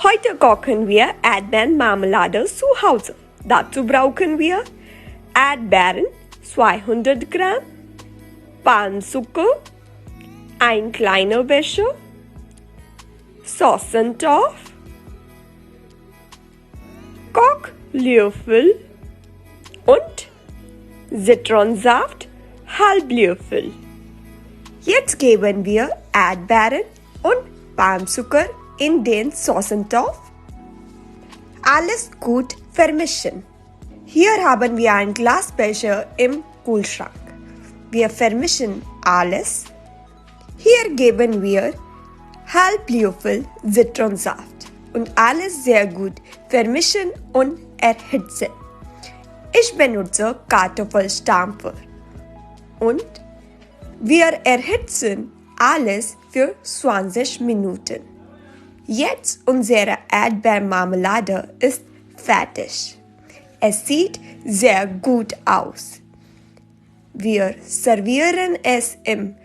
Heute kochen wir Erdbeermarmelade zu Hause. Dazu brauchen wir Erdbeeren 200 Gramm, Panzucker, ein kleiner Becher, Saucentopf, Kochlöffel und Zitronensaft Halblöffel. Jetzt geben wir Erdbeeren und Panzucker in den Saucentopf. Alles gut vermischen. Hier haben wir einen Glasbecher im Kühlschrank. Wir vermischen alles. Hier geben wir Halblöffel Zitronensaft und alles sehr gut vermischen und erhitzen. Ich benutze Kartoffelstampfer und wir erhitzen alles für 20 Minuten. Jetzt unsere Erdbeermarmelade ist fertig. Es sieht sehr gut aus. Wir servieren es im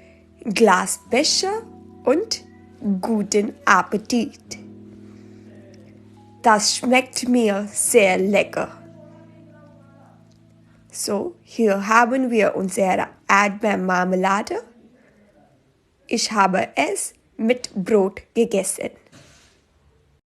Glasbecher und guten Appetit. Das schmeckt mir sehr lecker. So, hier haben wir unsere Erdbeermarmelade. Ich habe es mit Brot gegessen.